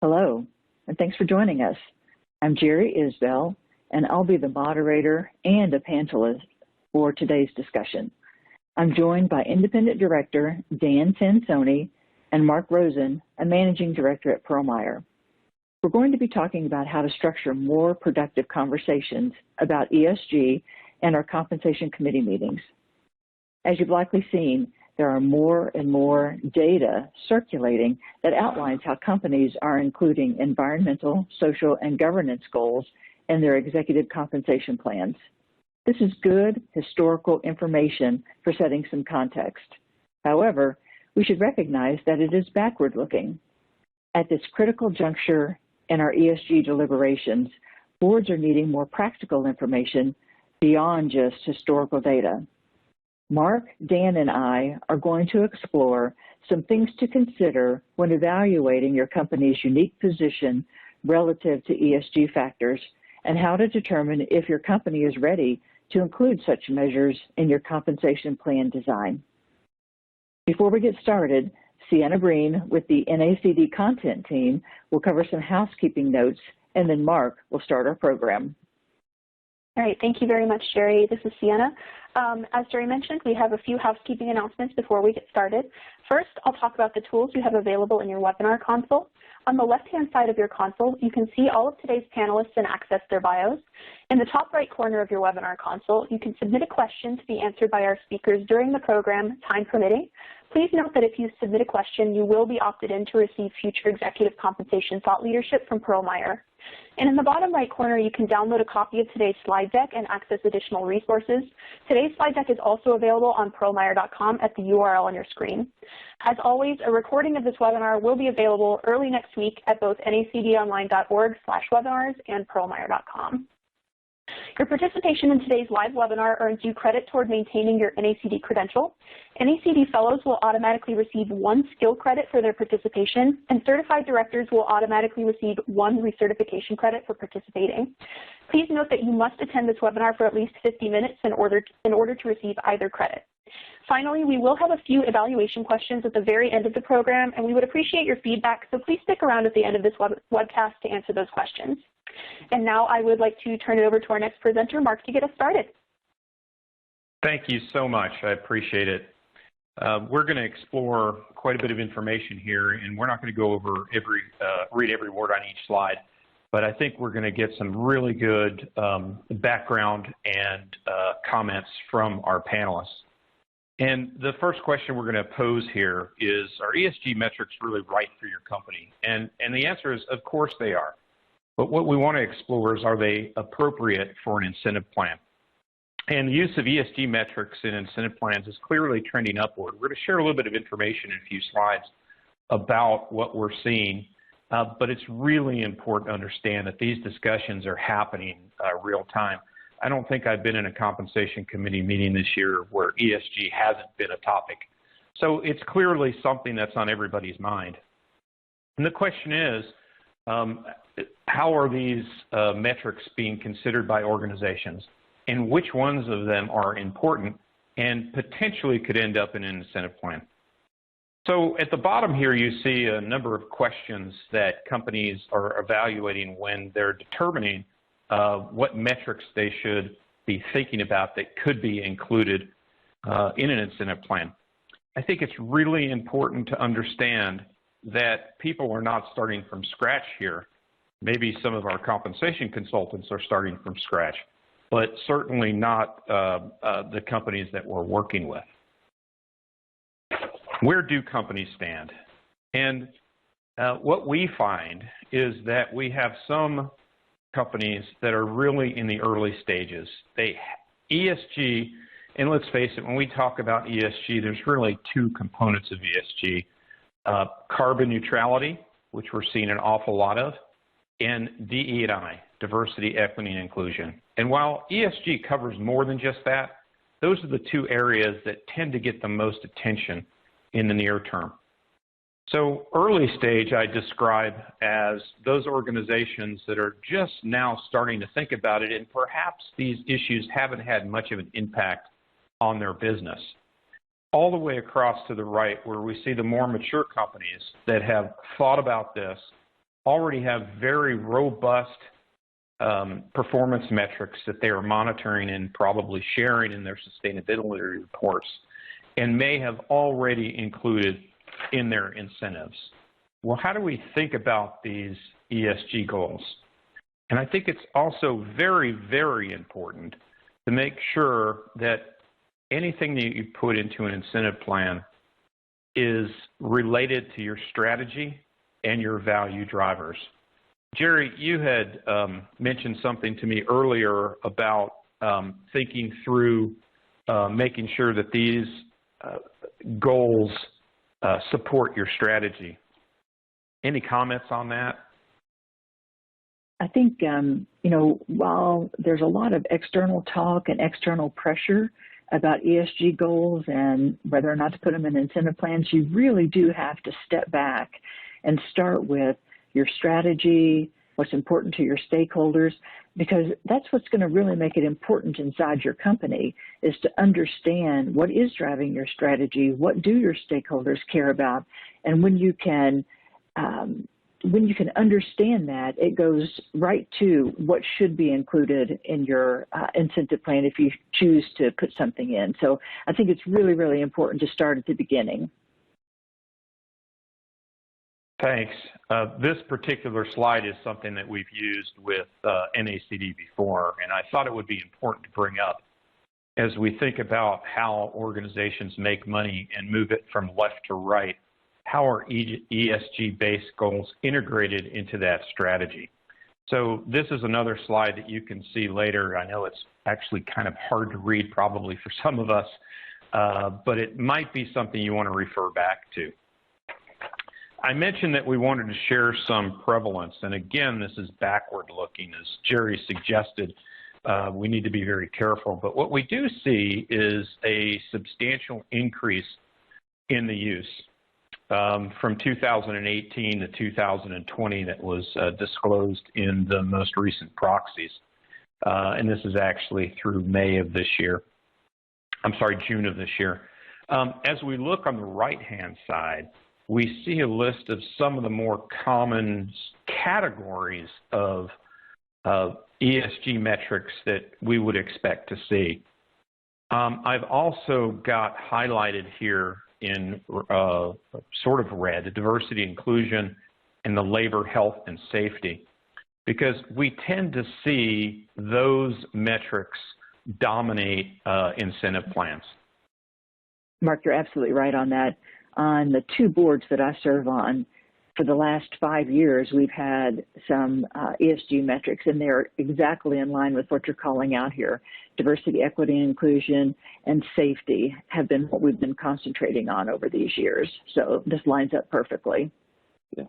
Hello, and thanks for joining us. I'm Jerry Isbell, and I'll be the moderator and a panelist for today's discussion. I'm joined by Independent Director Dan Sansoni and Mark Rosen, a Managing Director at Meyer. We're going to be talking about how to structure more productive conversations about ESG and our compensation committee meetings. As you've likely seen, there are more and more data circulating that outlines how companies are including environmental, social, and governance goals in their executive compensation plans. This is good historical information for setting some context. However, we should recognize that it is backward-looking. At this critical juncture in our ESG deliberations, boards are needing more practical information beyond just historical data. Mark, Dan, and I are going to explore some things to consider when evaluating your company's unique position relative to ESG factors and how to determine if your company is ready to include such measures in your compensation plan design. Before we get started, Sienna Breen with the NACD content team will cover some housekeeping notes, and then Mark will start our program. All right, thank you very much, Jerry. This is Sienna. As Jerry mentioned, we have a few housekeeping announcements before we get started. First, I'll talk about the tools you have available in your webinar console. On the left-hand side of your console, you can see all of today's panelists and access their bios. In the top right corner of your webinar console, you can submit a question to be answered by our speakers during the program, time permitting. Please note that if you submit a question, you will be opted in to receive future executive compensation thought leadership from Meyer. And in the bottom right corner, you can download a copy of today's slide deck and access additional resources. Today's slide deck is also available on Meyer.com at the URL on your screen. As always, a recording of this webinar will be available early next week at both nacdonline.org/webinars and Meyer.com. Your participation in today's live webinar earns you credit toward maintaining your NACD credential. NACD fellows will automatically receive 1 skill credit for their participation, and certified directors will automatically receive 1 recertification credit for participating. Please note that you must attend this webinar for at least 50 minutes in order to receive either credit. Finally, we will have a few evaluation questions at the very end of the program, and we would appreciate your feedback, so please stick around at the end of this webcast to answer those questions. And now I would like to turn it over to our next presenter, Mark, to get us started. Thank you so much. I appreciate it. We're going to explore quite a bit of information here, and we're not going to go over read every word on each slide, but I think we're going to get some really good background and comments from our panelists. And the first question we're going to pose here is, are ESG metrics really right for your company? And the answer is, of course they are. But what we want to explore is, are they appropriate for an incentive plan? And the use of ESG metrics in incentive plans is clearly trending upward. We're going to share a little bit of information in a few slides about what we're seeing, but it's really important to understand that these discussions are happening real time. I don't think I've been in a compensation committee meeting this year where ESG hasn't been a topic. So it's clearly something that's on everybody's mind. And the question is, how are these metrics being considered by organizations, and which ones of them are important and potentially could end up in an incentive plan? So at the bottom here, you see a number of questions that companies are evaluating when they're determining what metrics they should be thinking about that could be included in an incentive plan. I think it's really important to understand that people are not starting from scratch here. Maybe some of our compensation consultants are starting from scratch, but certainly not the companies that we're working with. Where do companies stand? And what we find is that we have some companies that are really in the early stages. ESG, and let's face it, when we talk about ESG, there's really 2 components of ESG. Carbon neutrality, which we're seeing an awful lot of, and DE&I, diversity, equity, and inclusion. And while ESG covers more than just that, those are the 2 areas that tend to get the most attention in the near term. So early stage I describe as those organizations that are just now starting to think about it, and perhaps these issues haven't had much of an impact on their business. All the way across to the right, where we see the more mature companies that have thought about this, already have very robust performance metrics that they are monitoring and probably sharing in their sustainability reports, and may have already included in their incentives. Well, how do we think about these ESG goals? And I think it's also very, very important to make sure that anything that you put into an incentive plan is related to your strategy and your value drivers. Jerry, you had mentioned something to me earlier about thinking through making sure that these goals support your strategy. Any comments on that? I think, you know, while there's a lot of external talk and external pressure about ESG goals and whether or not to put them in incentive plans, you really do have to step back and start with your strategy, what's important to your stakeholders, because that's what's going to really make it important inside your company, is to understand what is driving your strategy, what do your stakeholders care about, and when you can understand that, it goes right to what should be included in your incentive plan if you choose to put something in. So I think it's really, really important to start at the beginning. Thanks. This particular slide is something that we've used with NACD before, and I thought it would be important to bring up as we think about how organizations make money and move it from left to right. How are ESG-based goals integrated into that strategy? So this is another slide that you can see later. I know it's actually kind of hard to read probably for some of us, but it might be something you want to refer back to. I mentioned that we wanted to share some prevalence, and again, this is backward looking. As Jerry suggested, we need to be very careful, but what we do see is a substantial increase in the use. From 2018 to 2020 that was disclosed in the most recent proxies. And this is actually through May of this year. I'm sorry, June of this year. As we look on the right-hand side, we see a list of some of the more common categories of ESG metrics that we would expect to see. I've also got highlighted here in sort of red, diversity, inclusion, and the labor, health, and safety, because we tend to see those metrics dominate incentive plans. Mark, you're absolutely right on that. On the two boards that I serve on, for the last 5 years, we've had some ESG metrics, and they're exactly in line with what you're calling out here. Diversity, equity, and inclusion, and safety have been what we've been concentrating on over these years. So this lines up perfectly. Yeah.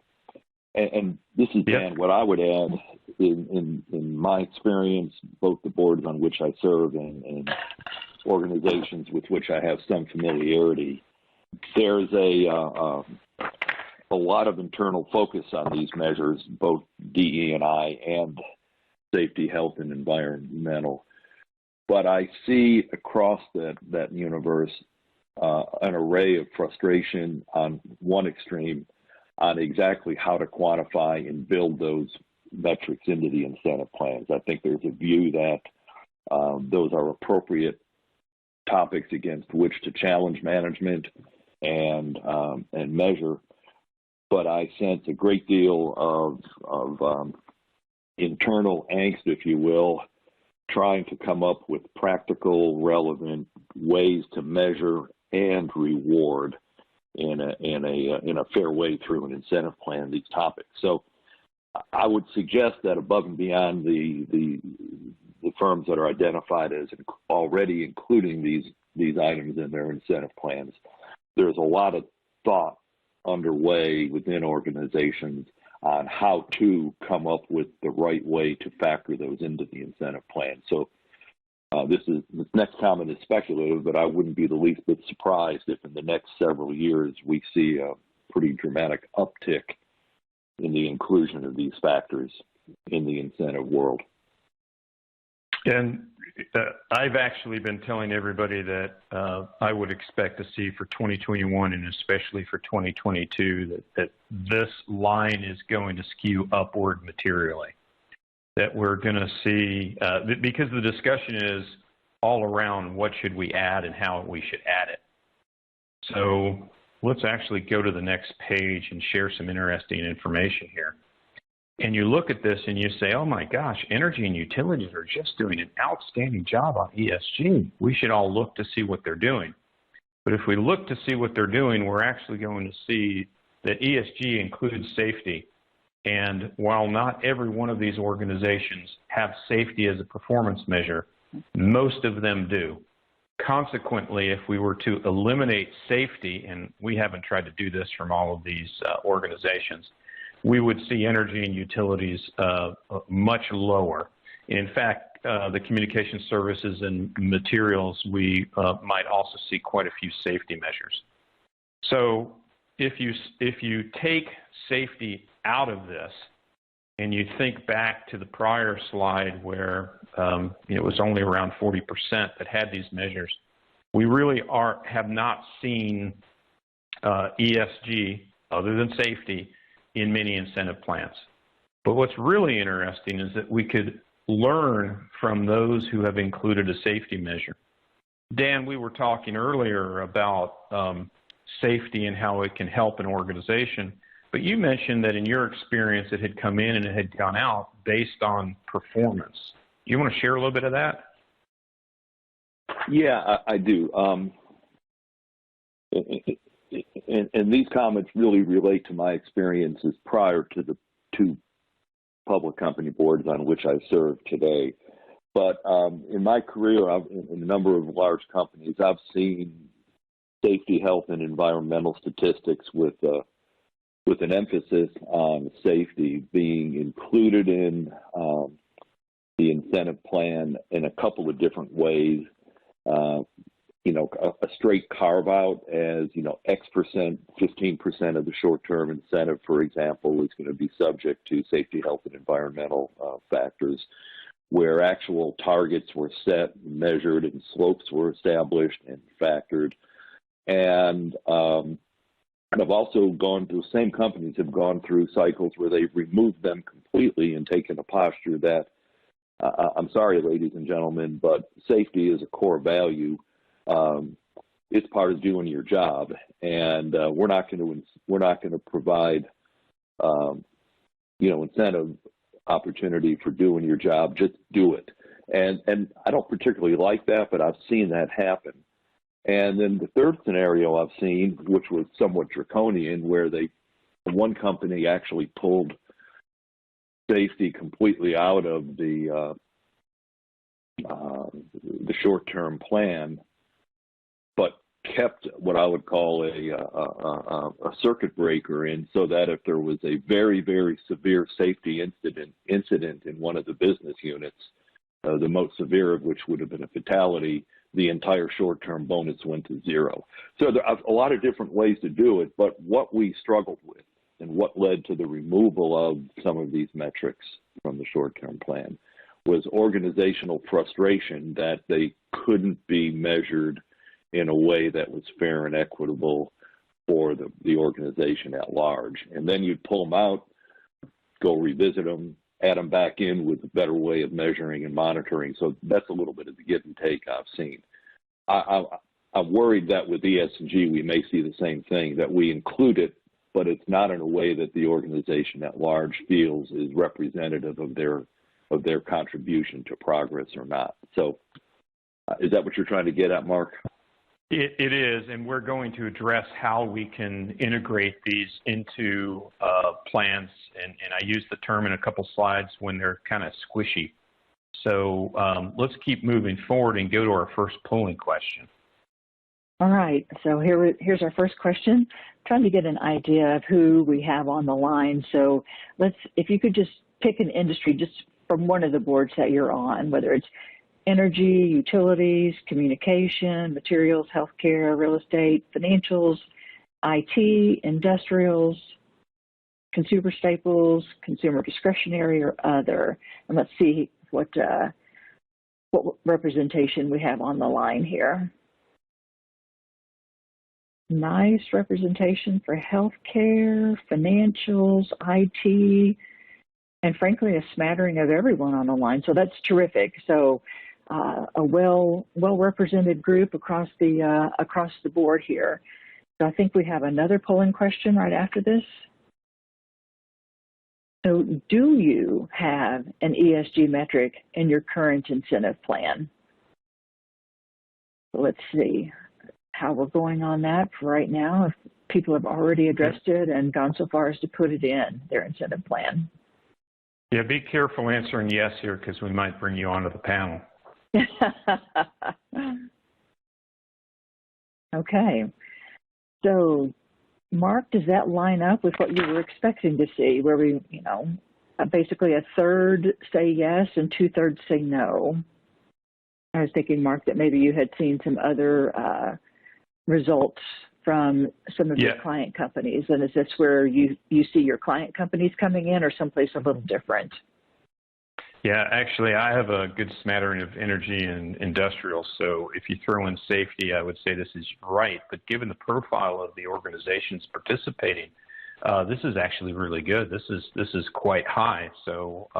And this is Dan. What I would add, in my experience, both the boards on which I serve and organizations with which I have some familiarity, there's a lot of internal focus on these measures, both DE&I and safety, health, and environmental. But I see across that universe an array of frustration on one extreme on exactly how to quantify and build those metrics into the incentive plans. I think there's a view that those are appropriate topics against which to challenge management and measure. But I sense a great deal of internal angst, if you will, trying to come up with practical, relevant ways to measure and reward in a fair way through an incentive plan these topics. So I would suggest that above and beyond the firms that are identified as already including these items in their incentive plans, there's a lot of thought underway within organizations on how to come up with the right way to factor those into the incentive plan. So this next comment is speculative, but I wouldn't be the least bit surprised if in the next several years we see a pretty dramatic uptick in the inclusion of these factors in the incentive world. And I've actually been telling everybody that I would expect to see for 2021 and especially for 2022 that this line is going to skew upward materially. That we're going to see, because the discussion is all around what should we add and how we should add it. So let's actually go to the next page and share some interesting information here. And you look at this and you say, oh my gosh, energy and utilities are just doing an outstanding job on ESG. We should all look to see what they're doing. But if we look to see what they're doing, we're actually going to see that ESG includes safety. And while not every one of these organizations have safety as a performance measure, most of them do. Consequently, if we were to eliminate safety, and we haven't tried to do this from all of these organizations, we would see energy and utilities much lower. In fact, the communication services and materials, we might also see quite a few safety measures. So if you take safety out of this and you think back to the prior slide where it was only around 40% that had these measures, we really have not seen ESG, other than safety, in many incentive plans. But what's really interesting is that we could learn from those who have included a safety measure. Dan, we were talking earlier about safety and how it can help an organization, but you mentioned that in your experience it had come in and it had gone out based on performance. You want to share a little bit of that? Yeah, I do. And these comments really relate to my experiences prior to the two public company boards on which I serve today. But in my career, in a number of large companies, I've seen safety, health, and environmental statistics with an emphasis on safety being included in the incentive plan in a couple of different ways. A straight carve out as, X percent, 15% of the short-term incentive, for example, is going to be subject to safety, health, and environmental factors, where actual targets were set, measured, and slopes were established and factored. And I've also gone through, same companies have gone through cycles where they've removed them completely and taken a posture that, I'm sorry, ladies and gentlemen, but safety is a core value. It's part of doing your job, and we're not going to provide incentive opportunity for doing your job. Just do it. And I don't particularly like that, but I've seen that happen. And then the third scenario I've seen, which was somewhat draconian, where one company actually pulled safety completely out of the short-term plan, but kept what I would call a circuit breaker in, so that if there was a very, very severe safety incident in one of the business units, the most severe of which would have been a fatality, the entire short-term bonus went to zero. So there are a lot of different ways to do it, but what we struggled with and what led to the removal of some of these metrics from the short-term plan was organizational frustration that they couldn't be measured in a way that was fair and equitable for the organization at large. And then you'd pull them out, go revisit them, add them back in with a better way of measuring and monitoring. So that's a little bit of the give and take I've seen. I'm worried that with ESG, we may see the same thing, that we include it, but it's not in a way that the organization at large feels is representative of their contribution to progress or not. So is that what you're trying to get at, Mark? It is, and we're going to address how we can integrate these into plans, and I use the term in a couple slides when they're kind of squishy. So let's keep moving forward and go to our first polling question. All right, so here's our first question. Trying to get an idea of who we have on the line. So if you could just pick an industry just from one of the boards that you're on, whether it's energy, utilities, communication, materials, healthcare, real estate, financials, IT, industrials, consumer staples, consumer discretionary, or other. And let's see what what representation we have on the line here. Nice representation for healthcare, financials, IT, and frankly, a smattering of everyone on the line. So that's terrific. So a well represented group across the board here. So I think we have another polling question right after this. So do you have an ESG metric in your current incentive plan? So let's see how we're going on that for right now, if people have already addressed it and gone so far as to put it in their incentive plan. Yeah, be careful answering yes here because we might bring you onto the panel. Okay. So, Mark, does that line up with what you were expecting to see, where we, basically a third say yes and 2/3 say no? I was thinking, Mark, that maybe you had seen some other results from some of your client companies, and is this where you see your client companies coming in, or someplace a little different? Yeah, actually, I have a good smattering of energy and industrial, so if you throw in safety, I would say this is right, but given the profile of the organizations participating, this is actually really good. This is quite high. So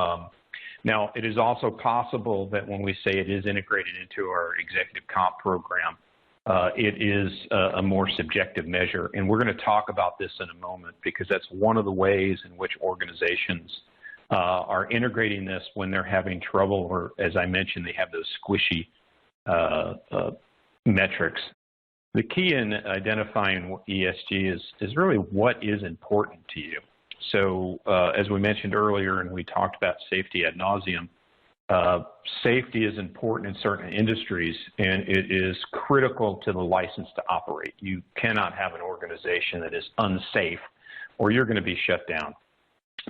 now, it is also possible that when we say it is integrated into our executive comp program, it is a more subjective measure. And we're going to talk about this in a moment because that's one of the ways in which organizations are integrating this when they're having trouble, or as I mentioned, they have those squishy metrics. The key in identifying ESG is really what is important to you. So as we mentioned earlier, and we talked about safety ad nauseum, safety is important in certain industries, and it is critical to the license to operate. You cannot have an organization that is unsafe, or you're going to be shut down.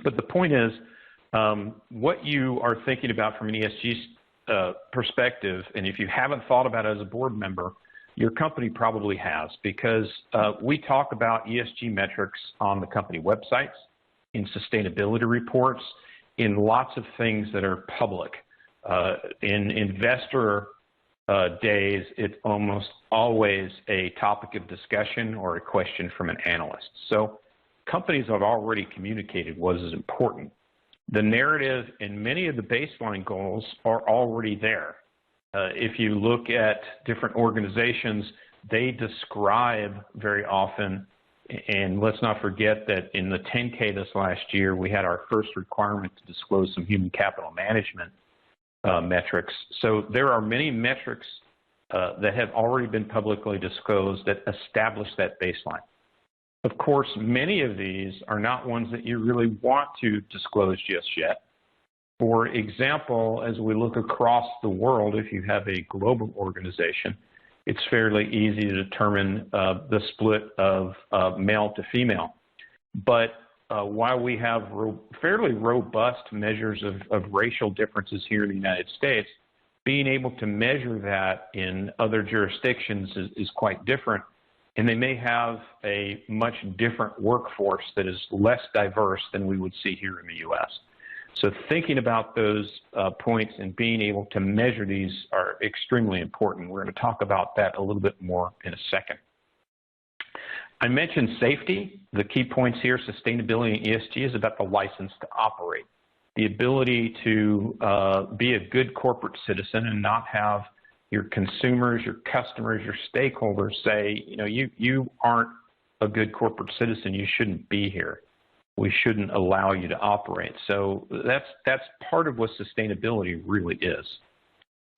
But the point is, what you are thinking about from an ESG perspective, and if you haven't thought about it as a board member, your company probably has, because we talk about ESG metrics on the company websites, in sustainability reports, in lots of things that are public. In investor days, it's almost always a topic of discussion or a question from an analyst. So companies have already communicated what is important. The narrative and many of the baseline goals are already there. If you look at different organizations, they describe very often, and let's not forget that in the 10K this last year, we had our first requirement to disclose some human capital management metrics. So there are many metrics that have already been publicly disclosed that establish that baseline. Of course, many of these are not ones that you really want to disclose just yet. For example, as we look across the world, if you have a global organization, it's fairly easy to determine the split of male to female. But while we have fairly robust measures of racial differences here in the United States, being able to measure that in other jurisdictions is quite different. And they may have a much different workforce that is less diverse than we would see here in the U.S. So thinking about those points and being able to measure these are extremely important. We're going to talk about that a little bit more in a second. I mentioned safety. The key points here, sustainability and ESG, is about the license to operate. The ability to be a good corporate citizen and not have your consumers, your customers, your stakeholders say, you aren't a good corporate citizen, you shouldn't be here. We shouldn't allow you to operate. So that's part of what sustainability really is.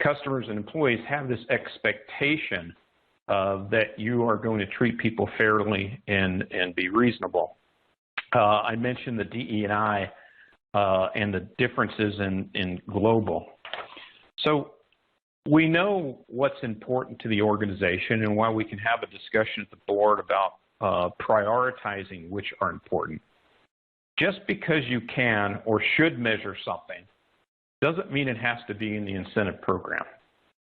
Customers and employees have this expectation that you are going to treat people fairly and be reasonable. I mentioned the DE&I and the differences in global. So we know what's important to the organization and why we can have a discussion at the board about prioritizing which are important. Just because you can or should measure something doesn't mean it has to be in the incentive program.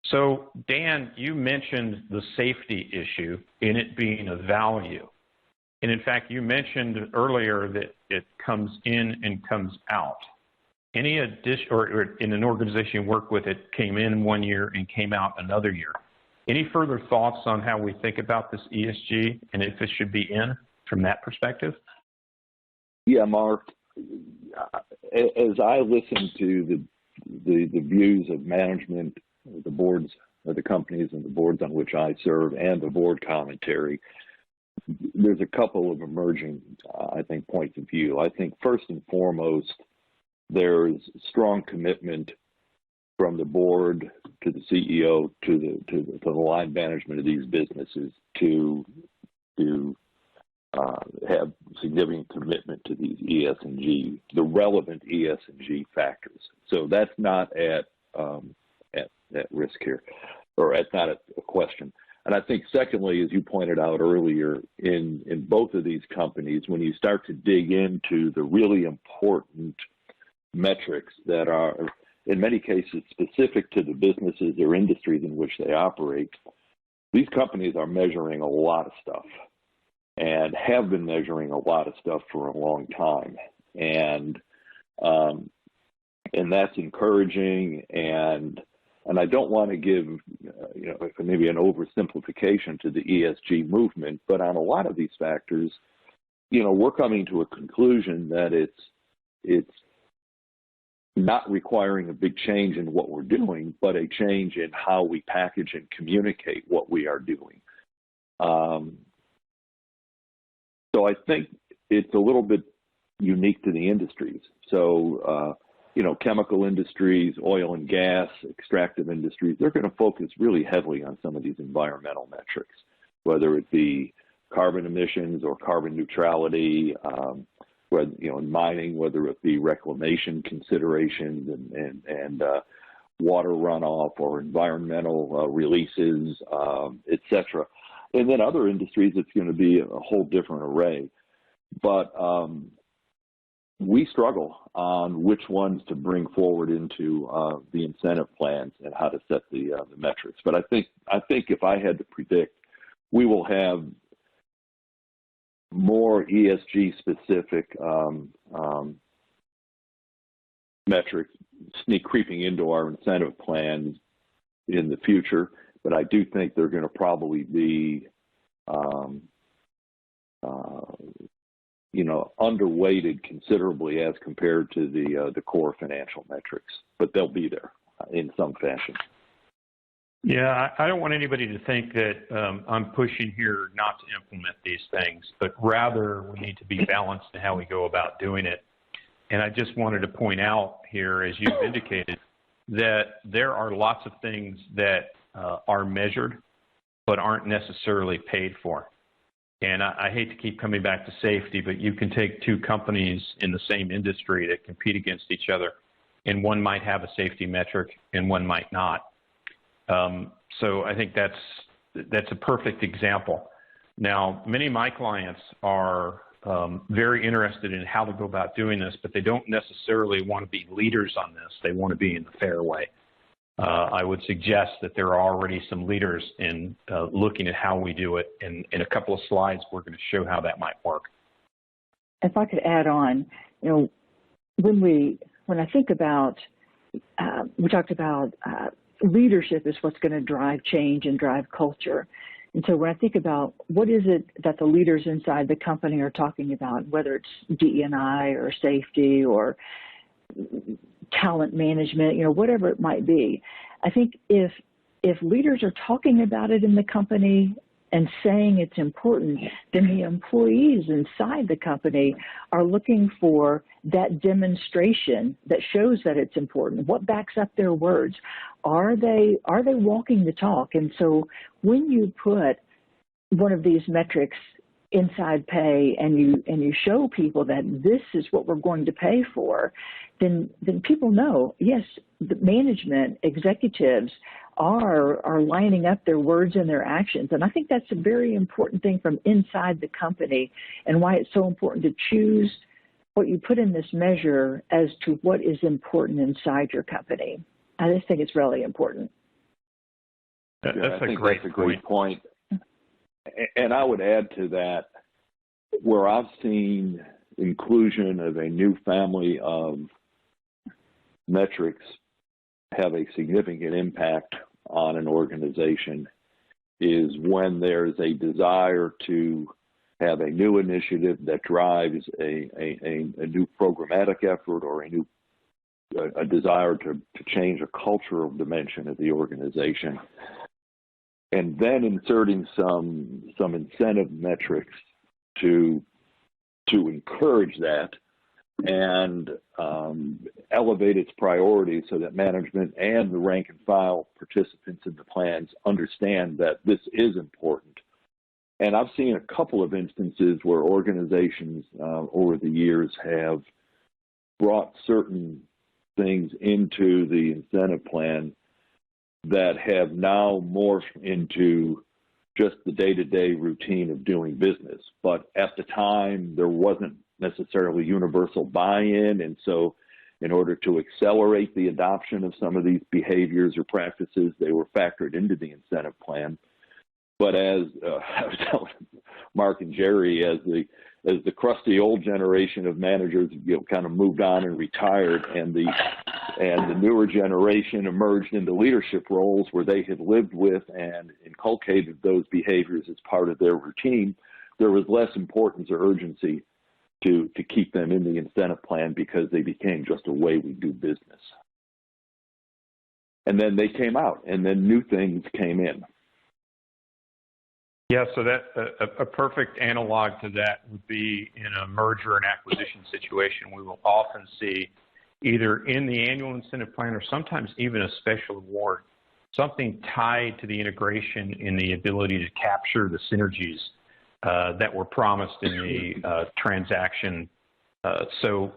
So, Dan, you mentioned the safety issue in it being a value. And in fact, you mentioned earlier that it comes in and comes out. any addition, or in an organization you work with, it came in one year and came out another year. Any further thoughts on how we think about this ESG and if it should be in from that perspective? Yeah, Mark, as I listen to the views of management, the boards of the companies and the boards on which I serve, and the board commentary, there's a couple of emerging, I think, points of view. I think first and foremost, there's strong commitment from the board to the CEO to the line management of these businesses to have significant commitment to these ESG, the relevant ESG factors. So that's not at risk here, or that's not a question. And I think secondly, as you pointed out earlier, in both of these companies, when you start to dig into the really important metrics that are, in many cases, specific to the businesses or industries in which they operate, these companies are measuring a lot of stuff and have been measuring a lot of stuff for a long time. And that's encouraging, and I don't want to give, maybe an oversimplification to the ESG movement, but on a lot of these factors, we're coming to a conclusion that it's not requiring a big change in what we're doing, but a change in how we package and communicate what we are doing. So I think it's a little bit unique to the industries. So, chemical industries, oil and gas, extractive industries, they're going to focus really heavily on some of these environmental metrics, whether it be carbon emissions or carbon neutrality, whether, in mining, whether it be reclamation considerations and water runoff or environmental releases, et cetera. And then other industries, it's going to be a whole different array. But we struggle on which ones to bring forward into the incentive plans and how to set the metrics. But I think if I had to predict, we will have more ESG specific metrics creeping into our incentive plans in the future. But I do think they're going to probably be underweighted considerably as compared to the core financial metrics, but they'll be there in some fashion. Yeah, I don't want anybody to think that I'm pushing here not to implement these things, but rather we need to be balanced in how we go about doing it. And I just wanted to point out here, as you've indicated, that there are lots of things that are measured but aren't necessarily paid for. And I hate to keep coming back to safety, but you can take two companies in the same industry that compete against each other, and one might have a safety metric and one might not. So I think that's a perfect example. Now, many of my clients are very interested in how to go about doing this, but they don't necessarily want to be leaders on this. They want to be in the fair way. I would suggest that there are already some leaders in looking at how we do it. And in a couple of slides, we're going to show how that might work. If I could add on, when I think about, we talked about leadership is what's going to drive change and drive culture. And so when I think about what is it that the leaders inside the company are talking about, whether it's DE&I or safety or talent management, whatever it might be, I think if leaders are talking about it in the company and saying it's important, then the employees inside the company are looking for that demonstration that shows that it's important. What backs up their words? Are they walking the talk? And so when you put one of these metrics inside pay and you show people that this is what we're going to pay for, then people know, yes, the management executives are lining up their words and their actions. And I think that's a very important thing from inside the company, and why it's so important to choose what you put in this measure as to what is important inside your company. I just think it's really important. That's a great point. And I would add to that, where I've seen inclusion of a new family of metrics have a significant impact on an organization is when there's a desire to have a new initiative that drives a new programmatic effort or a desire to change a cultural dimension of the organization. And then inserting some incentive metrics to encourage that and elevate its priorities so that management and the rank and file participants in the plans understand that this is important. And I've seen a couple of instances where organizations over the years have brought certain things into the incentive plan that have now morphed into just the day-to-day routine of doing business. But at the time, there wasn't necessarily universal buy-in, and so in order to accelerate the adoption of some of these behaviors or practices, they were factored into the incentive plan. But as I was telling Mark and Jerry, as the crusty old generation of managers, kind of moved on and retired, and the newer generation emerged into leadership roles where they had lived with and inculcated those behaviors as part of their routine, there was less importance or urgency to keep them in the incentive plan because they became just a way we do business. And then they came out, and then new things came in. Yeah, so that a perfect analog to that would be in a merger and acquisition situation. We will often see either in the annual incentive plan or sometimes even a special award, something tied to the integration in the ability to capture the synergies that were promised in the transaction. So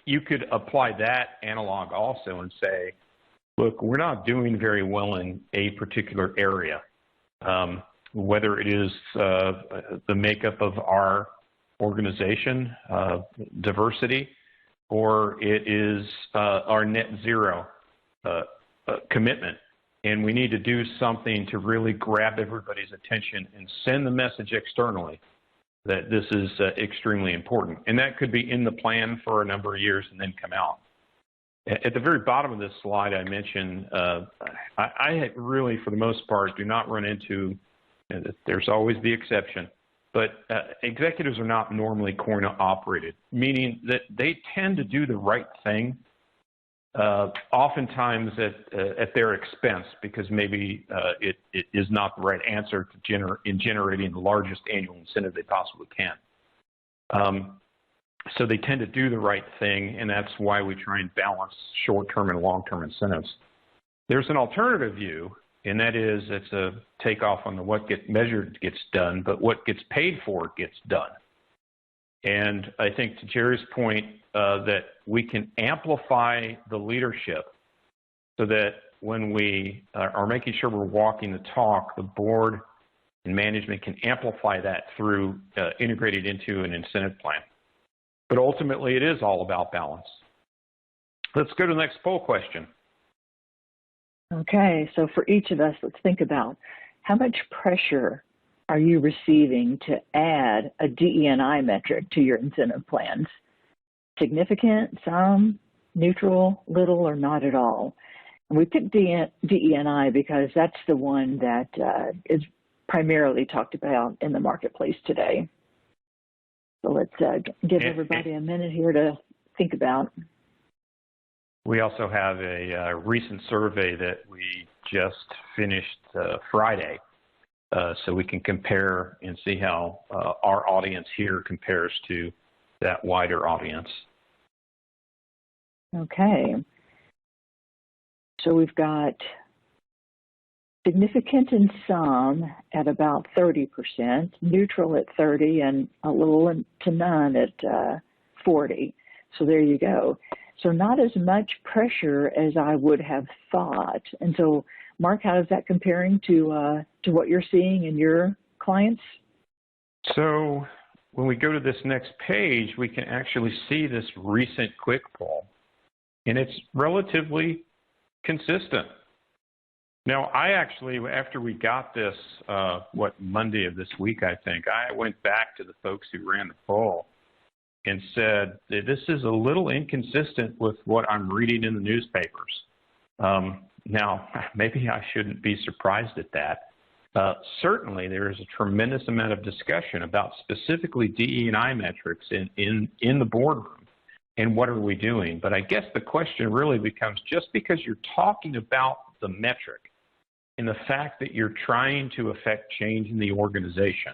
you could apply that analog also and say, look, we're not doing very well in a particular area. Whether it is the makeup of our organization, diversity, or it is our net zero commitment. And we need to do something to really grab everybody's attention and send the message externally that this is extremely important. And that could be in the plan for a number of years and then come out. At the very bottom of this slide, I mentioned I really, for the most part, do not run into, there's always the exception, but executives are not normally corner operated, meaning that they tend to do the right thing, oftentimes at their expense, because maybe it is not the right answer to in generating the largest annual incentive they possibly can. So they tend to do the right thing, and that's why we try and balance short-term and long-term incentives. There's an alternative view, and that is it's a takeoff on the what gets measured gets done, but what gets paid for gets done. And I think to Jerry's point that we can amplify the leadership so that when we are making sure we're walking the talk, the board and management can amplify that through integrated into an incentive plan. But ultimately, it is all about balance. Let's go to the next poll question. Okay, so for each of us, let's think about how much pressure are you receiving to add a DE&I metric to your incentive plans? Significant, some, neutral, little, or not at all? And we picked DE&I because that's the one that is primarily talked about in the marketplace today. So let's give everybody a minute here to think about. We also have a recent survey that we just finished Friday, so we can compare and see how our audience here compares to that wider audience. Okay. So we've got significant in some at about 30%, neutral at 30%, and a little to none at 40%. So there you go. So not as much pressure as I would have thought. And so, Mark, how is that comparing to what you're seeing in your clients? So when we go to this next page, we can actually see this recent quick poll, and it's relatively consistent. Now, I actually, after we got this, Monday of this week, I think, I went back to the folks who ran the poll and said, this is a little inconsistent with what I'm reading in the newspapers. Now, maybe I shouldn't be surprised at that. Certainly, there is a tremendous amount of discussion about specifically DE&I metrics in the boardroom, and what are we doing? But I guess the question really becomes, just because you're talking about the metric and the fact that you're trying to affect change in the organization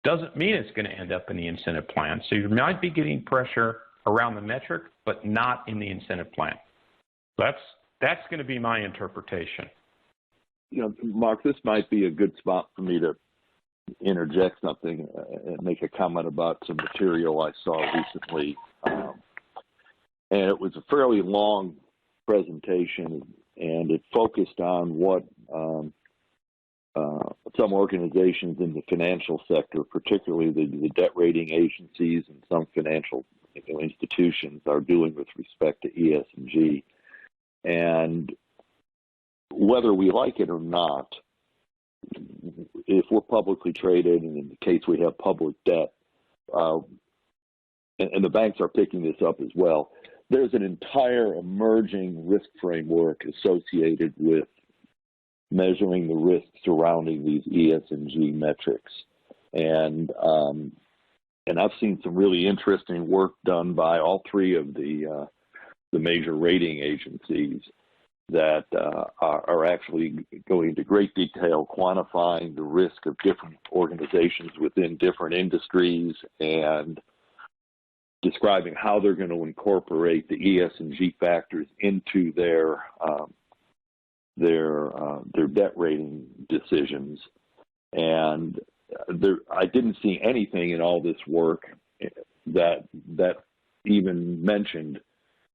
doesn't mean it's going to end up in the incentive plan. So you might be getting pressure around the metric, but not in the incentive plan. That's going to be my interpretation. You know, Mark, this might be a good spot for me to interject something and make a comment about some material I saw recently. And it was a fairly long presentation, and it focused on what some organizations in the financial sector, particularly the debt rating agencies and some financial institutions, are doing with respect to ESG. And whether we like it or not, if we're publicly traded, and in the case we have public debt, and the banks are picking this up as well, there's an entire emerging risk framework associated with measuring the risks surrounding these ESG metrics. And I've seen some really interesting work done by all three of the major rating agencies that are actually going into great detail quantifying the risk of different organizations within different industries and describing how they're going to incorporate the ESG factors into their debt rating decisions. And I didn't see anything in all this work that even mentioned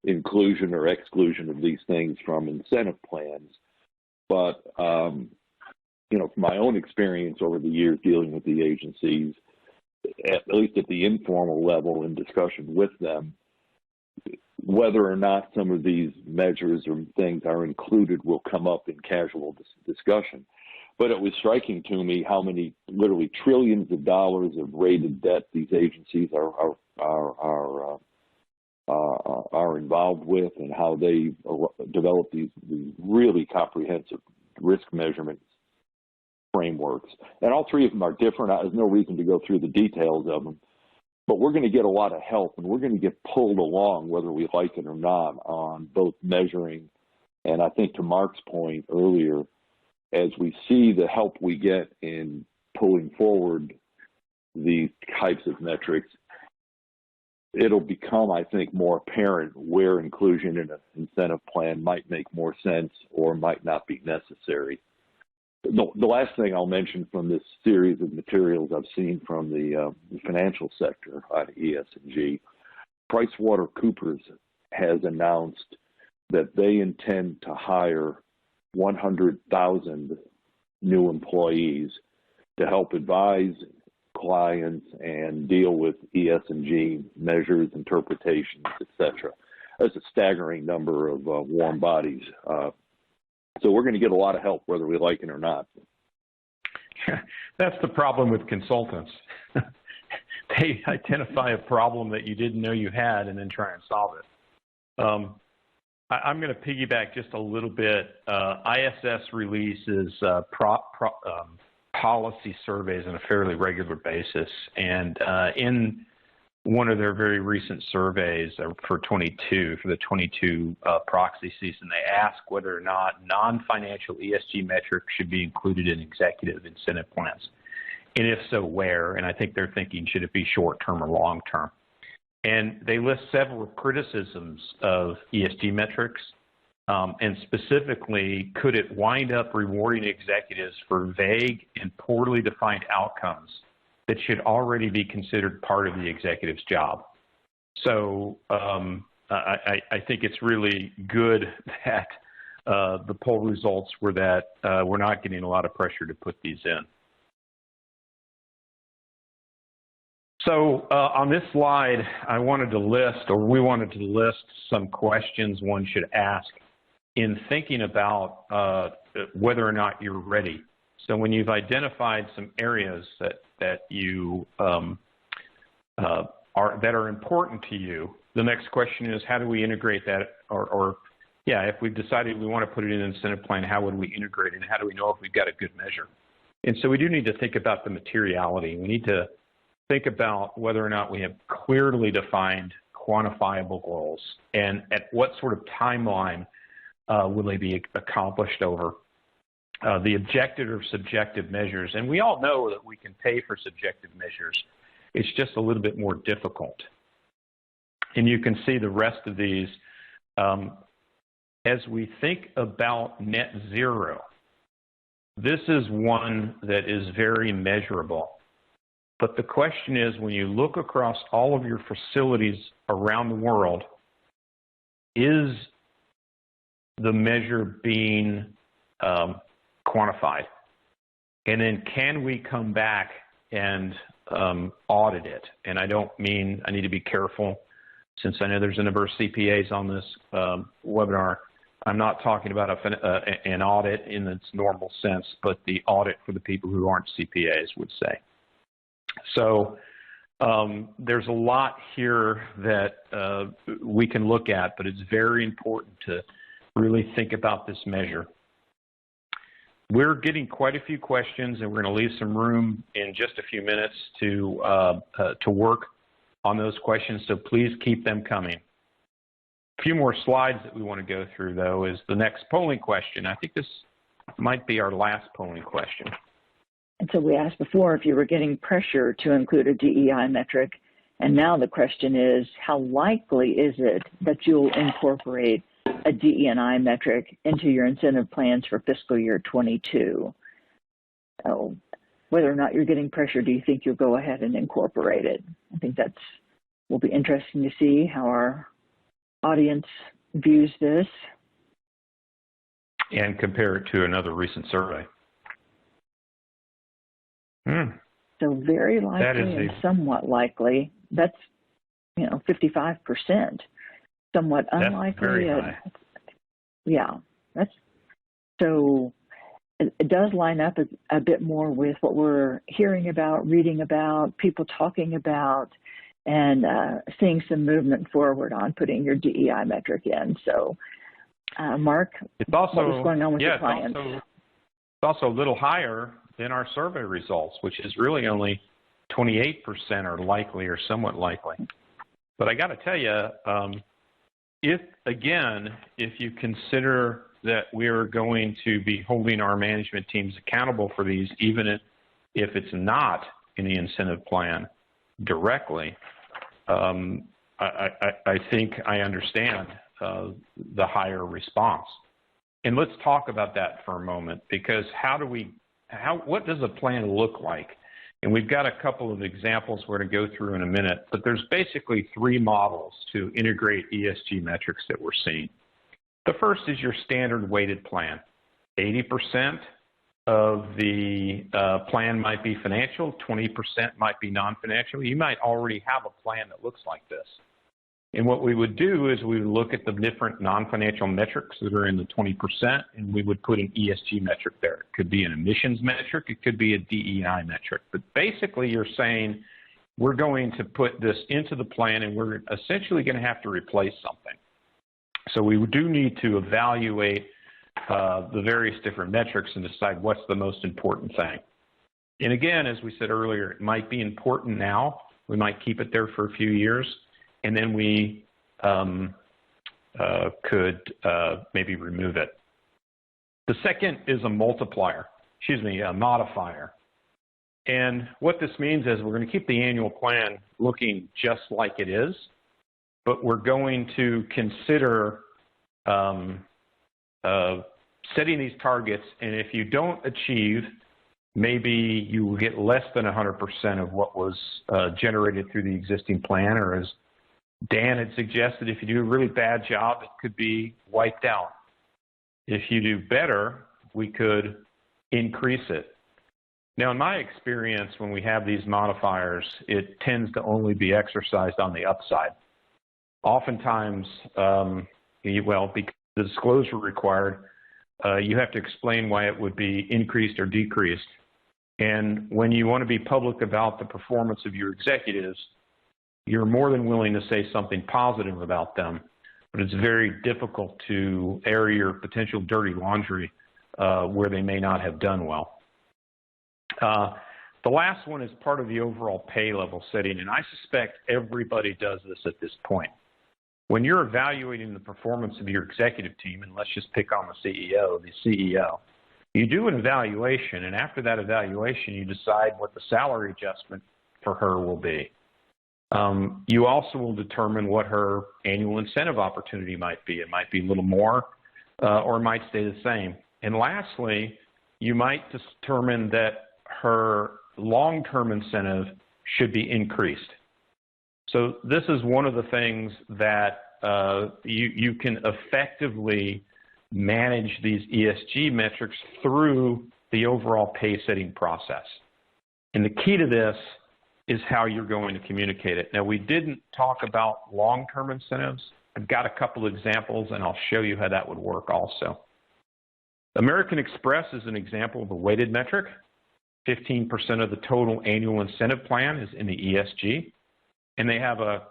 inclusion or exclusion of these things from incentive plans. But, you know, from my own experience over the years dealing with the agencies, at least at the informal level in discussion with them, whether or not some of these measures or things are included will come up in casual discussion. But it was striking to me how many literally trillions of dollars of rated debt these agencies are involved with, and how they develop these really comprehensive risk measurement frameworks. And all three of them are different. There's no reason to go through the details of them. But we're going to get a lot of help, and we're going to get pulled along, whether we like it or not, on both measuring, and I think to Mark's point earlier, as we see the help we get in pulling forward these types of metrics, it'll become, I think, more apparent where inclusion in an incentive plan might make more sense or might not be necessary. The last thing I'll mention from this series of materials I've seen from the financial sector on ESG, PricewaterhouseCoopers has announced that they intend to hire 100,000 new employees to help advise clients and deal with ESG measures, interpretations, etc. That's a staggering number of warm bodies. So we're going to get a lot of help whether we like it or not. That's the problem with consultants. They identify a problem that you didn't know you had and then try and solve it. I'm going to piggyback just a little bit. ISS releases policy surveys on a fairly regular basis, and in one of their very recent surveys for the 22 proxy season, they ask whether or not non-financial ESG metrics should be included in executive incentive plans, and if so, where. And I think they're thinking, should it be short-term or long-term? And they list several criticisms of ESG metrics, and specifically, could it wind up rewarding executives for vague and poorly defined outcomes that should already be considered part of the executive's job? So I think it's really good that the poll results were that we're not getting a lot of pressure to put these in. So on this slide, we wanted to list some questions one should ask in thinking about whether or not you're ready. So when you've identified some areas that you are that are important to you. The next question is, how do we integrate that? Yeah, if we've decided we want to put it in an incentive plan, how would we integrate it? And how do we know if we've got a good measure? And so we do need to think about the materiality. We need to think about whether or not we have clearly defined quantifiable goals, and at what sort of timeline will they be accomplished over. The objective or subjective measures, and we all know that we can pay for subjective measures. It's just a little bit more difficult. And you can see the rest of these. As we think about net zero, this is one that is very measurable. But the question is, when you look across all of your facilities around the world, is the measure being quantified? And then can we come back and audit it? And I don't mean, I need to be careful, since I know there's a number of CPAs on this webinar. I'm not talking about an audit in its normal sense, but the audit for the people who aren't CPAs would say. So there's a lot here that we can look at, but it's very important to really think about this measure. We're getting quite a few questions, and we're going to leave some room in just a few minutes to work on those questions, so please keep them coming. A few more slides that we want to go through, though, is the next polling question. I think this might be our last polling question. And so we asked before if you were getting pressure to include a DEI metric, and now the question is, how likely is it that you'll incorporate a DE&I metric into your incentive plans for fiscal year 22? So whether or not you're getting pressure, do you think you'll go ahead and incorporate it? I think that's will be interesting to see how our audience views this. And compare it to another recent survey. So very likely and somewhat likely. That's, 55%. Somewhat unlikely. That's very high. Yeah, that's so. It does line up a bit more with what we're hearing about, reading about, people talking about, and seeing some movement forward on putting your DEI metric in. So, Mark, what was going on with your clients? It's also a little higher than our survey results, which is really only 28% are likely or somewhat likely. But I got to tell you, if you consider that we're going to be holding our management teams accountable for these, even if it's not in the incentive plan directly, I think I understand the higher response. And let's talk about that for a moment, because what does a plan look like? And we've got a couple of examples we're going to go through in a minute, but there's basically 3 models to integrate ESG metrics that we're seeing. The first is your standard weighted plan. 80% of the plan might be financial, 20% might be non-financial. You might already have a plan that looks like this. And what we would do is we would look at the different non-financial metrics that are in the 20%, and we would put an ESG metric there. It could be an emissions metric, it could be a DEI metric. But basically you're saying we're going to put this into the plan, and we're essentially going to have to replace something. So we do need to evaluate the various different metrics and decide what's the most important thing. And again, as we said earlier, it might be important now. We might keep it there for a few years, and then we could maybe remove it. The second is a modifier. And what this means is we're going to keep the annual plan looking just like it is, but we're going to consider setting these targets, and if you don't achieve, maybe you will get less than 100% of what was generated through the existing plan, or as Dan had suggested, if you do a really bad job, it could be wiped out. If you do better, we could increase it. Now, in my experience, when we have these modifiers, it tends to only be exercised on the upside. Oftentimes, because the disclosure required, you have to explain why it would be increased or decreased. And when you want to be public about the performance of your executives, you're more than willing to say something positive about them, but it's very difficult to air your potential dirty laundry where they may not have done well. The last one is part of the overall pay level setting, and I suspect everybody does this at this point. When you're evaluating the performance of your executive team, and let's just pick on the CEO, you do an evaluation, and after that evaluation, you decide what the salary adjustment for her will be. You also will determine what her annual incentive opportunity might be. It might be a little more, or it might stay the same. And lastly, you might determine that her long-term incentive should be increased. So this is one of the things that you can effectively manage these ESG metrics through the overall pay setting process. And the key to this is how you're going to communicate it. Now, we didn't talk about long-term incentives. I've got a couple of examples, and I'll show you how that would work also. American Express is an example of a weighted metric. 15% of the total annual incentive plan is in the ESG, and they have a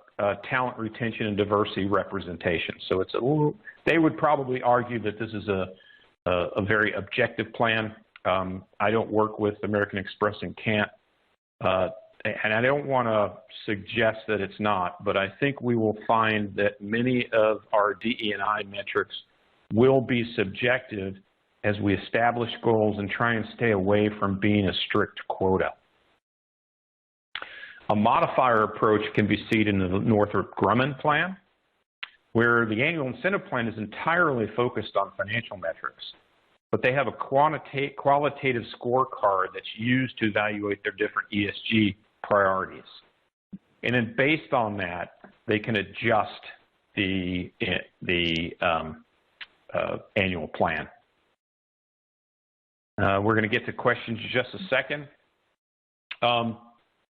talent retention and diversity representation. So it's a little, they would probably argue that this is a very objective plan. I don't work with American Express and can't, and I don't want to suggest that it's not, but I think we will find that many of our DE&I metrics will be subjective as we establish goals and try and stay away from being a strict quota. A modifier approach can be seen in the Northrop Grumman plan, where the annual incentive plan is entirely focused on financial metrics, but they have a qualitative scorecard that's used to evaluate their different ESG priorities. And then based on that, they can adjust the annual plan. We're going to get to questions in just a second.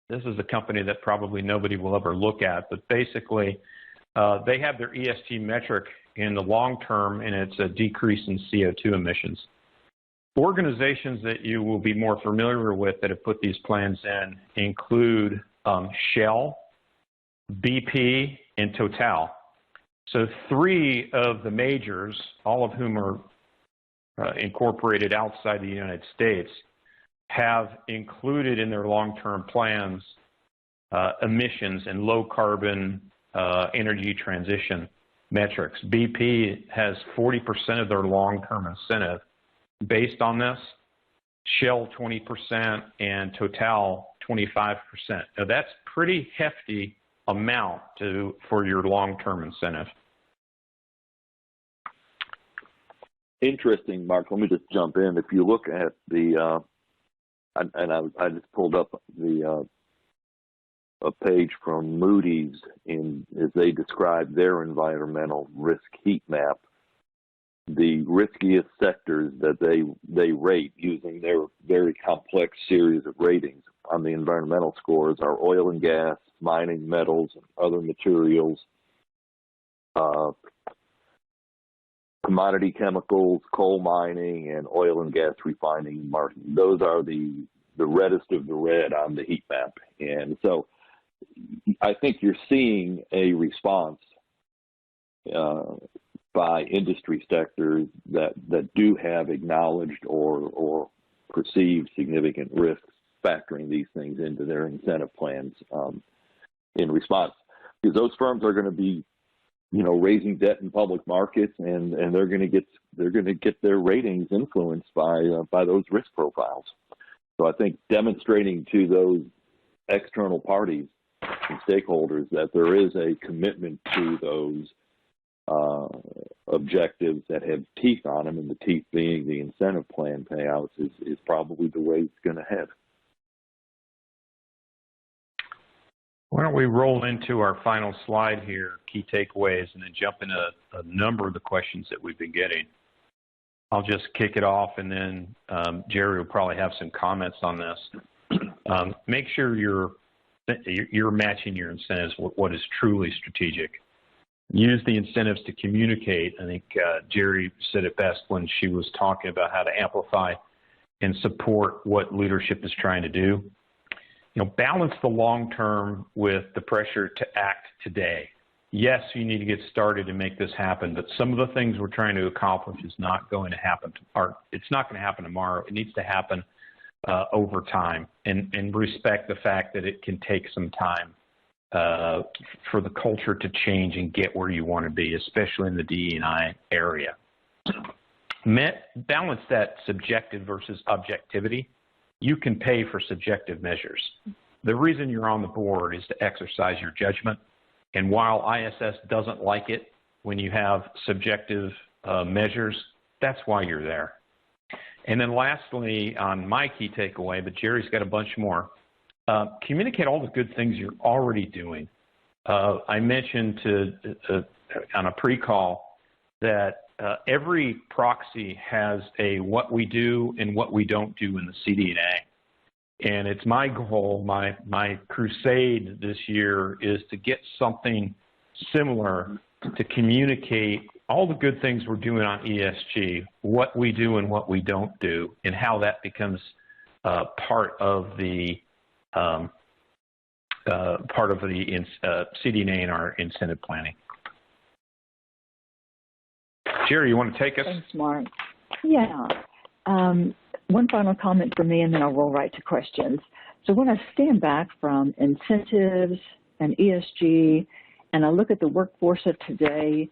This is a company that probably nobody will ever look at, but basically they have their ESG metric in the long term, and it's a decrease in CO2 emissions. Organizations that you will be more familiar with that have put these plans in include Shell, BP, and Total. So 3 of the majors, all of whom are incorporated outside the United States, have included in their long-term plans emissions and low-carbon energy transition metrics. BP has 40% of their long-term incentive based on this, Shell 20%, and Total 25%. Now that's pretty hefty amount for your long-term incentive. Interesting, Mark. Let me just jump in. If you look at the, I just pulled up the a page from Moody's as they describe their environmental risk heat map. The riskiest sectors that they rate using their very complex series of ratings on the environmental scores are oil and gas, mining, metals, and other materials, commodity chemicals, coal mining, and oil and gas refining and marketing. Those are the reddest of the red on the heat map. And so I think you're seeing a response by industry sectors that do have acknowledged or perceived significant risks, factoring these things into their incentive plans in response. Because those firms are going to be, raising debt in public markets, and they're going to get their ratings influenced by those risk profiles. So I think demonstrating to those external parties and stakeholders that there is a commitment to those objectives that have teeth on them, and the teeth being the incentive plan payouts, is probably the way it's going to head. Why don't we roll into our final slide here, key takeaways, and then jump into a number of the questions that we've been getting. I'll just kick it off, and then Jerry will probably have some comments on this. Make sure you're matching your incentives with what is truly strategic. Use the incentives to communicate. I think Jerry said it best when she was talking about how to amplify and support what leadership is trying to do. balance the long term with the pressure to act today. Yes, you need to get started and make this happen, but some of the things we're trying to accomplish is not going to happen, or it's not going to happen tomorrow. It needs to happen over time, and respect the fact that it can take some time for the culture to change and get where you want to be, especially in the DE&I area. Balance that subjective versus objectivity. You can pay for subjective measures. The reason you're on the board is to exercise your judgment. And while ISS doesn't like it when you have subjective measures, that's why you're there. And then lastly, on my key takeaway, but Jerry's got a bunch more, communicate all the good things you're already doing. I mentioned on a pre-call that every proxy has a what we do and what we don't do in the CD&A. And it's my goal, my crusade this year is to get something similar to communicate all the good things we're doing on ESG, what we do and what we don't do, and how that becomes part of the CD&A and our incentive planning. Jerry, you want to take us? Thanks, Mark. Yeah. One final comment from me, and then I'll roll right to questions. So when I stand back from incentives and ESG, and I look at the workforce of today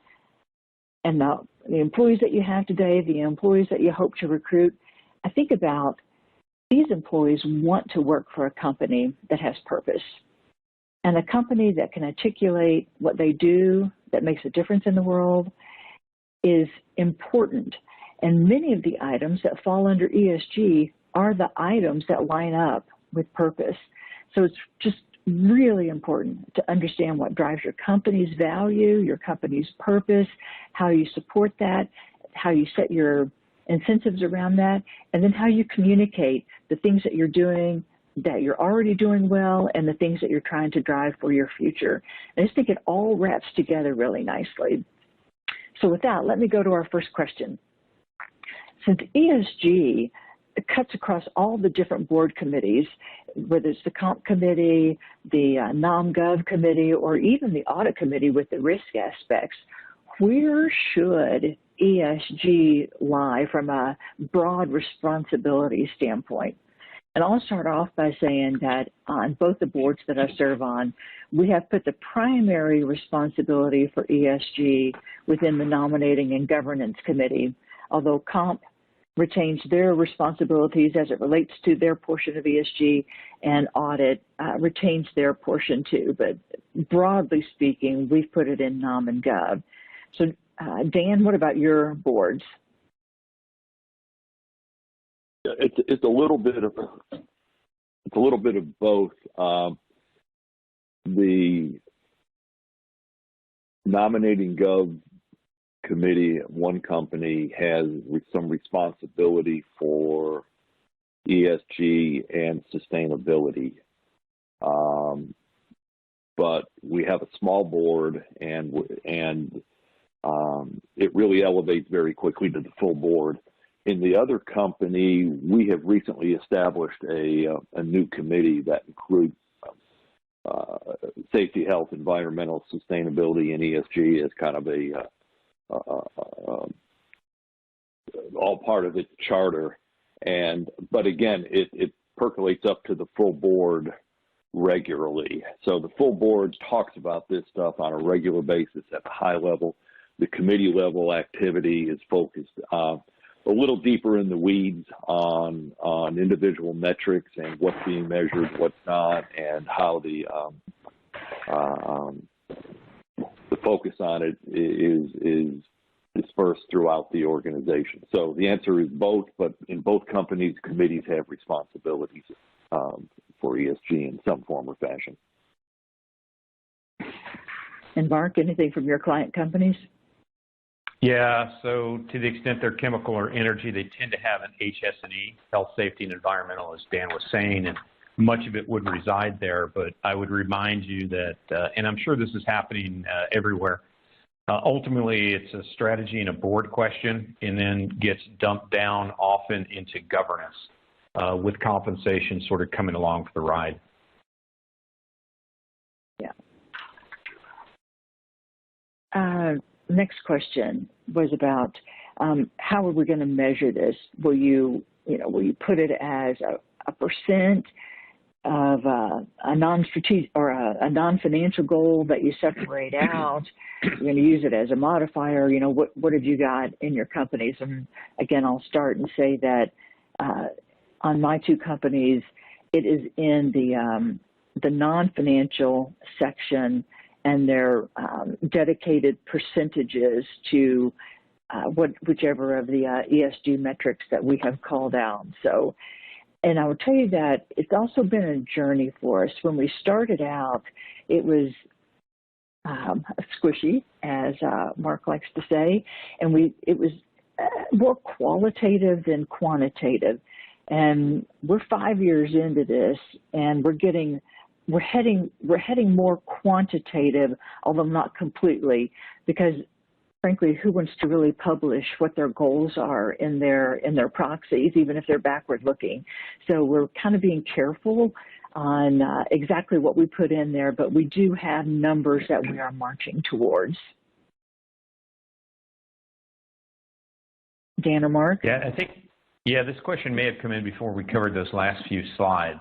and the employees that you have today, the employees that you hope to recruit, I think about these employees want to work for a company that has purpose, and a company that can articulate what they do that makes a difference in the world is important. And many of the items that fall under ESG are the items that line up with purpose. So it's just really important to understand what drives your company's value, your company's purpose, how you support that, how you set your incentives around that, and then how you communicate the things that you're doing, that you're already doing well, and the things that you're trying to drive for your future. I just think it all wraps together really nicely. So with that, let me go to our first question. Since ESG cuts across all the different board committees, whether it's the Comp Committee, the NOM-Gov Committee, or even the Audit Committee with the risk aspects, where should ESG lie from a broad responsibility standpoint? And I'll start off by saying that on both the boards that I serve on, we have put the primary responsibility for ESG within the Nominating and Governance Committee, although Comp retains their responsibilities as it relates to their portion of ESG, and Audit retains their portion too. But broadly speaking, we've put it in Nom and Gov. So Dan, what about your boards? It's a little bit of both. The Nominating Gov Committee at one company has some responsibility for ESG and sustainability, but we have a small board, and it really elevates very quickly to the full board. In the other company, we have recently established a new committee that includes safety, health, environmental, sustainability, and ESG as kind of all part of its charter. But again, it percolates up to the full board regularly. So the full board talks about this stuff on a regular basis at the high level. The committee level activity is focused a little deeper in the weeds on individual metrics and what's being measured, what's not, and how the focus on it is dispersed throughout the organization. So the answer is both, but in both companies, committees have responsibilities for ESG in some form or fashion. And Mark, anything from your client companies? Yeah, so to the extent they're chemical or energy, they tend to have an HS&E, health, safety, and environmental, as Dan was saying, and much of it would reside there. But I would remind you that, and I'm sure this is happening everywhere, ultimately it's a strategy and a board question, and then gets dumped down often into governance, with compensation sort of coming along for the ride. next question was about how are we going to measure this? Will you put it as a percent of a non-strategic or a non-financial goal that you separate out? You're going to use it as a modifier. What have you got in your companies? And again, I'll start and say that on my two companies, it is in the non-financial section, and they're dedicated percentages to whichever of the ESG metrics that we have called out. So, and I will tell you that it's also been a journey for us. When we started out, it was squishy, as Mark likes to say, and it was more qualitative than quantitative. And we're 5 years into this, and we're heading more quantitative, although not completely, because frankly, who wants to really publish what their goals are in their proxies, even if they're backward looking? So we're kind of being careful on exactly what we put in there, but we do have numbers that we are marching towards. Dan or Mark? Yeah, this question may have come in before we covered those last few slides,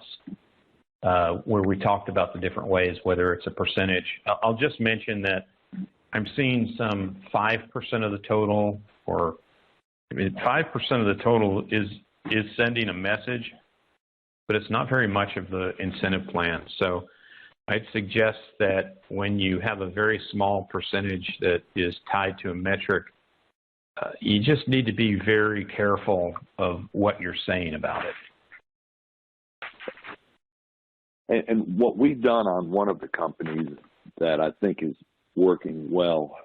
where we talked about the different ways, whether it's a percentage. I'll just mention that I'm seeing some 5% of the total, or 5% of the total is sending a message, but it's not very much of the incentive plan. So I'd suggest that when you have a very small percentage that is tied to a metric, you just need to be very careful of what you're saying about it. And what we've done on one of the companies that I think is working well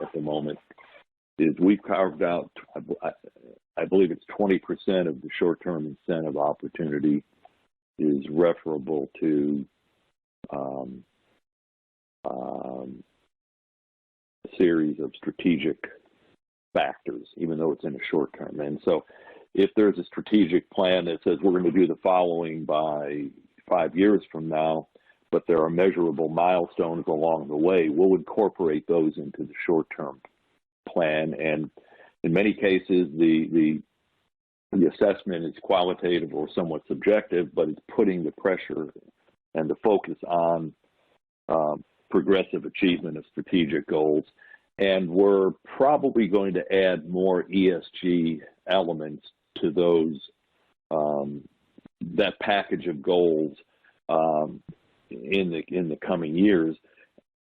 at the moment is we've carved out, I believe it's 20% of the short-term incentive opportunity is referable to a series of strategic factors, even though it's in the short term. And so if there's a strategic plan that says we're going to do the following by 5 years from now, but there are measurable milestones along the way, we'll incorporate those into the short-term plan. And in many cases, the assessment is qualitative or somewhat subjective, but it's putting the pressure and the focus on progressive achievement of strategic goals. And we're probably going to add more ESG elements to those, that package of goals in the coming years.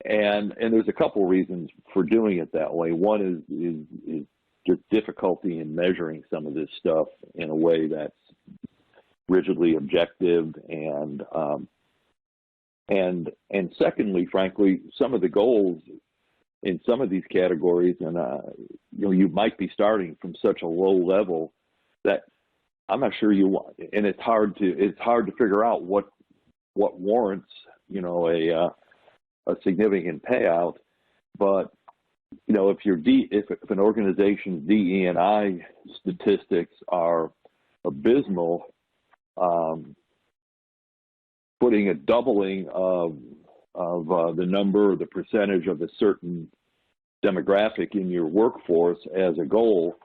And there's a couple reasons for doing it that way. One is just difficulty in measuring some of this stuff in a way that's rigidly objective, and secondly, frankly, some of the goals in some of these categories, and you might be starting from such a low level that I'm not sure you want, and it's hard to figure out what warrants a significant payout. But if an organization's DE&I statistics are abysmal, putting a doubling of the number or the percentage of a certain demographic in your workforce as a goal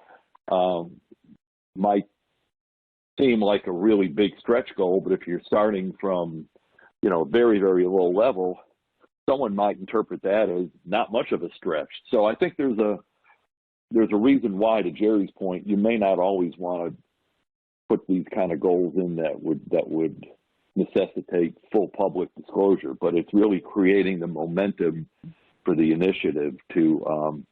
might seem like a really big stretch goal, but if you're starting from very, very low level, someone might interpret that as not much of a stretch. So I think there's a reason why, to Jerry's point, you may not always want to put these kind of goals in that would necessitate full public disclosure, but it's really creating the momentum for the initiative to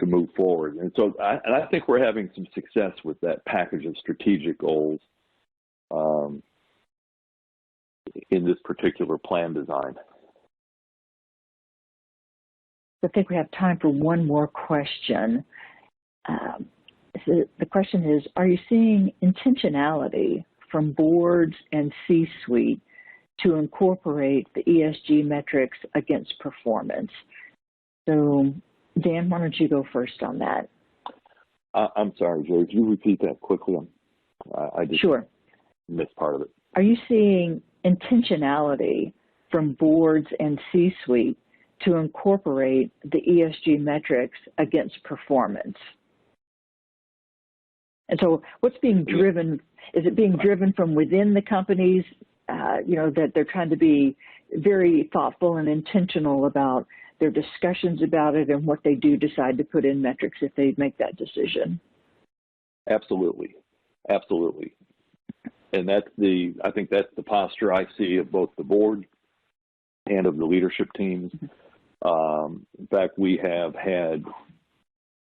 move forward. And so I think we're having some success with that package of strategic goals in this particular plan design. I think we have time for one more question. The question is, are you seeing intentionality from boards and C-suite to incorporate the ESG metrics against performance? So, Dan, why don't you go first on that? I'm sorry, Jerry, could you repeat that quickly? I just missed part of it. Are you seeing intentionality from boards and C-suite to incorporate the ESG metrics against performance? And so what's being driven? Is it being driven from within the companies, that they're trying to be very thoughtful and intentional about their discussions about it and what they do decide to put in metrics if they make that decision? Absolutely. Absolutely. And I think that's the posture I see of both the board and of the leadership teams. In fact, we have had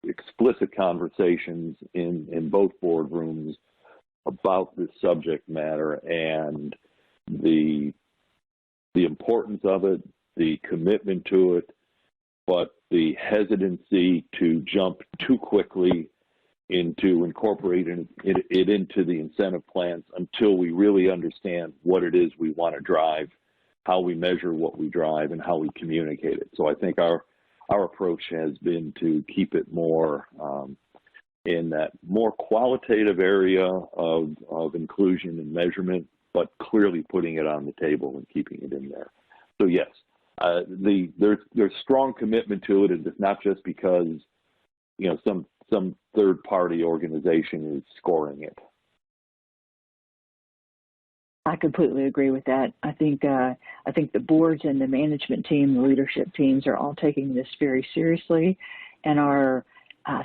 explicit conversations in both boardrooms about this subject matter and the importance of it, the commitment to it, but the hesitancy to jump too quickly into incorporating it into the incentive plans until we really understand what it is we want to drive, how we measure what we drive, and how we communicate it. So I think our approach has been to keep it more in that more qualitative area of inclusion and measurement, but clearly putting it on the table and keeping it in there. So yes, there's strong commitment to it, and it's not just because some third-party organization is scoring it. I completely agree with that. I think the boards and the management team, the leadership teams are all taking this very seriously and are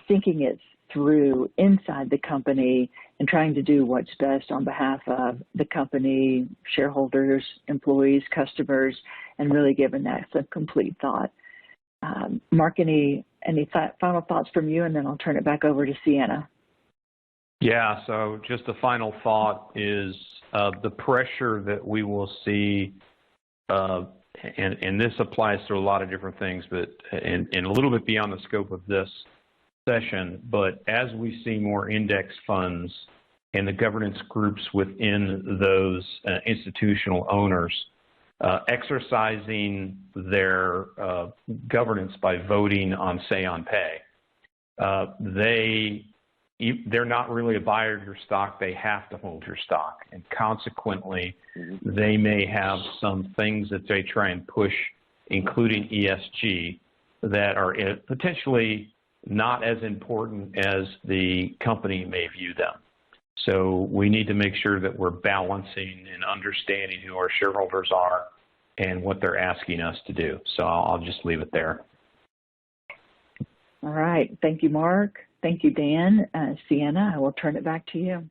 thinking it through inside the company and trying to do what's best on behalf of the company, shareholders, employees, customers, and really giving that some complete thought. Mark, any final thoughts from you, and then I'll turn it back over to Sienna. Yeah, so just a final thought is the pressure that we will see, and this applies to a lot of different things, but and a little bit beyond the scope of this session, but as we see more index funds and the governance groups within those institutional owners exercising their governance by voting on say on pay, they're not really a buyer of your stock, they have to hold your stock. And consequently, they may have some things that they try and push, including ESG, that are potentially not as important as the company may view them. So we need to make sure that we're balancing and understanding who our shareholders are and what they're asking us to do. So I'll just leave it there. All right. Thank you, Mark. Thank you, Dan. Sienna, I will turn it back to you.